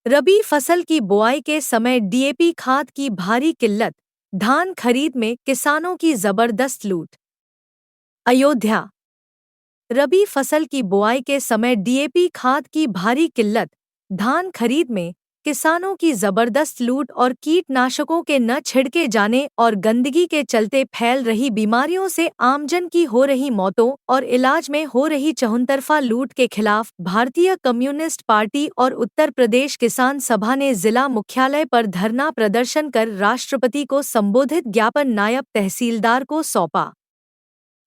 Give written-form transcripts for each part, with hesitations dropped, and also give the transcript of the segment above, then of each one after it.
रबी फसल की बुआई के समय डीएपी खाद की भारी किल्लत, धान खरीद में किसानों की जबरदस्त लूट। अयोध्या। रबी फसल की बुआई के समय डीएपी खाद की भारी किल्लत, धान खरीद में किसानों की जबरदस्त लूट और कीटनाशकों के न छिड़के जाने और गंदगी के चलते फैल रही बीमारियों से आमजन की हो रही मौतों और इलाज में हो रही चहुंतरफा लूट के खिलाफ भारतीय कम्युनिस्ट पार्टी और उत्तर प्रदेश किसान सभा ने जिला मुख्यालय पर धरना प्रदर्शन कर राष्ट्रपति को संबोधित ज्ञापन नायब तहसीलदार को सौंपा।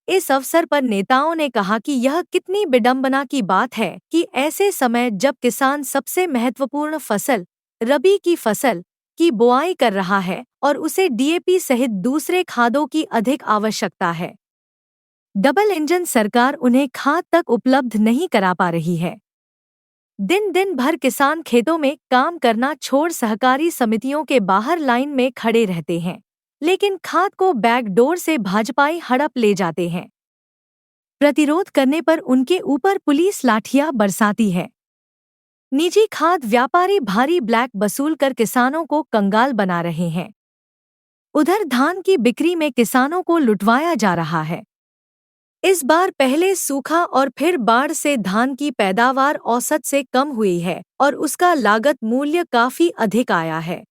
इस अवसर पर नेताओं ने कहा कि यह कितनी विडंबना की बात है कि ऐसे समय जब किसान सबसे महत्वपूर्ण फसल रबी की फसल की बुआई कर रहा है और उसे डीएपी सहित दूसरे खादों की अधिक आवश्यकता है, डबल इंजन सरकार उन्हें खाद तक उपलब्ध नहीं करा पा रही है। दिन दिन भर किसान खेतों में काम करना छोड़ सहकारी समितियों के बाहर लाइन में खड़े रहते हैं, लेकिन खाद को बैकडोर से भाजपाई हड़प ले जाते हैं। प्रतिरोध करने पर उनके ऊपर पुलिस लाठियां बरसाती है। निजी खाद व्यापारी भारी ब्लैक वसूल कर किसानों को कंगाल बना रहे हैं। उधर धान की बिक्री में किसानों को लुटवाया जा रहा है। इस बार पहले सूखा और फिर बाढ़ से धान की पैदावार औसत से कम हुई है और उसका लागत मूल्य काफी अधिक आया है।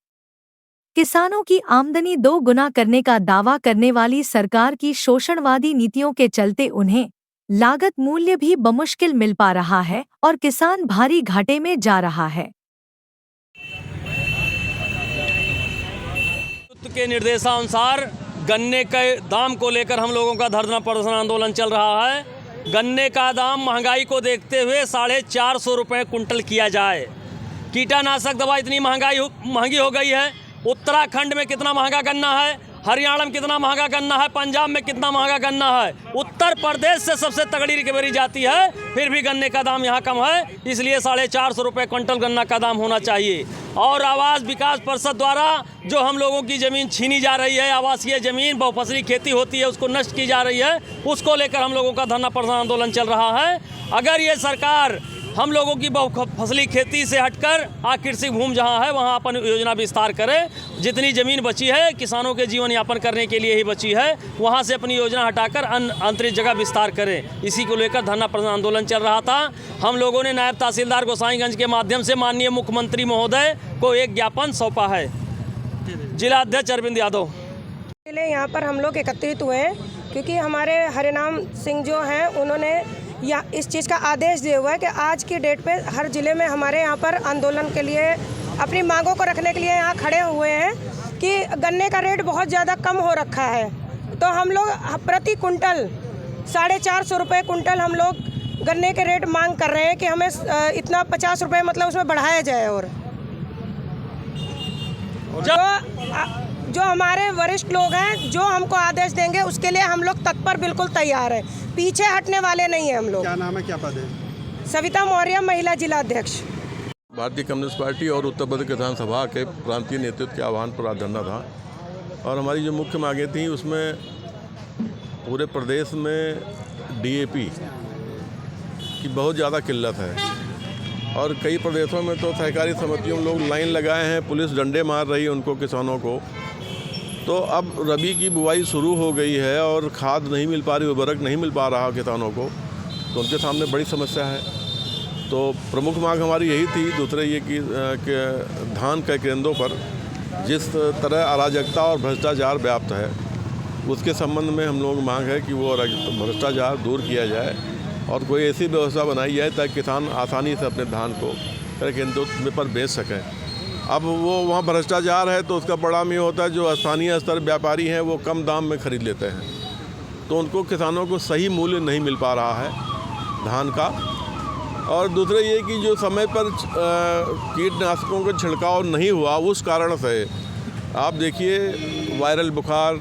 किसानों की आमदनी 2 गुना करने का दावा करने वाली सरकार की शोषणवादी नीतियों के चलते उन्हें लागत मूल्य भी बमुश्किल मिल पा रहा है और किसान भारी घाटे में जा रहा है। के निर्देशानुसार गन्ने के दाम को लेकर हम लोगों का धरना प्रदर्शन आंदोलन चल रहा है। गन्ने का दाम महंगाई को देखते हुए 450 रुपये कुंटल किया जाए। कीटनाशक दवा इतनी महंगी हो गई है। उत्तराखंड में कितना महंगा गन्ना है, हरियाणा में कितना महंगा गन्ना है, पंजाब में कितना महंगा गन्ना है। उत्तर प्रदेश से सबसे तगड़ी रिकवरी जाती है, फिर भी गन्ने का दाम यहाँ कम है। इसलिए 450 रुपये क्विंटल गन्ना का दाम होना चाहिए। और आवास विकास परिषद द्वारा जो हम लोगों की ज़मीन छीनी जा रही है, आवासीय ज़मीन बहुफसली खेती होती है उसको नष्ट की जा रही है, उसको लेकर हम लोगों का धरना प्रदर्शन आंदोलन चल रहा है। अगर ये सरकार हम लोगों की बहुफसली खेती से हटकर कृषि भूमि जहाँ है वहाँ अपन योजना विस्तार करे। जितनी ज़मीन बची है किसानों के जीवन यापन करने के लिए ही बची है, वहाँ से अपनी योजना हटाकर अंतरिक्ष जगह विस्तार करें। इसी को लेकर धरना प्रदर्शन आंदोलन चल रहा था। हम लोगों ने नायब तहसीलदार गोसाईगंज के माध्यम से माननीय मुख्यमंत्री महोदय को एक ज्ञापन सौंपा है। जिला अध्यक्ष अरविंद यादव। यहाँ पर हम लोग एकत्रित हुए हैं क्योंकि हमारे हरिनाम सिंह जो हैं उन्होंने या इस चीज़ का आदेश दिया हुआ है कि आज की डेट पे हर ज़िले में हमारे यहाँ पर आंदोलन के लिए अपनी मांगों को रखने के लिए यहाँ खड़े हुए हैं कि गन्ने का रेट बहुत ज़्यादा कम हो रखा है। तो हम लोग प्रति कुंटल 450 रुपये कुंटल हम लोग गन्ने के रेट मांग कर रहे हैं कि हमें इतना 50 रुपये मतलब उसमें बढ़ाया जाए। और जो हमारे वरिष्ठ लोग हैं जो हमको आदेश देंगे उसके लिए हम लोग तत्पर बिल्कुल तैयार हैं, पीछे हटने वाले नहीं हैं हम लोग। क्या नाम है, क्या पद है? सविता मौर्य, महिला जिला अध्यक्ष। भारतीय कम्युनिस्ट पार्टी और उत्तर प्रदेश किसान सभा के प्रांतीय नेतृत्व के आह्वान पर आज धरना था और हमारी जो मुख्य मांगें थी उसमें पूरे प्रदेश में डीएपी की बहुत ज़्यादा किल्लत है और कई प्रदेशों में तो सहकारी समितियों में लोग लाइन लगाए हैं, पुलिस डंडे मार रही है उनको, किसानों को। तो अब रबी की बुआई शुरू हो गई है और खाद नहीं मिल पा रही, उर्वरक नहीं मिल पा रहा किसानों को, तो उनके सामने बड़ी समस्या है। तो प्रमुख मांग हमारी यही थी। दूसरे ये कि धान के केंद्रों पर जिस तरह अराजकता और भ्रष्टाचार व्याप्त है उसके संबंध में हम लोग मांग है कि वो भ्रष्टाचार दूर किया जाए और कोई ऐसी व्यवस्था बनाई जाए ताकि किसान आसानी से अपने धान को केंद्रों पर बेच सकें। अब वो वहाँ भ्रष्टाचार है तो उसका परिणाम ये होता है जो स्थानीय स्तर व्यापारी हैं वो कम दाम में खरीद लेते हैं, तो उनको किसानों को सही मूल्य नहीं मिल पा रहा है धान का। और दूसरा ये कि जो समय पर कीटनाशकों का छिड़काव नहीं हुआ उस कारण से आप देखिए वायरल बुखार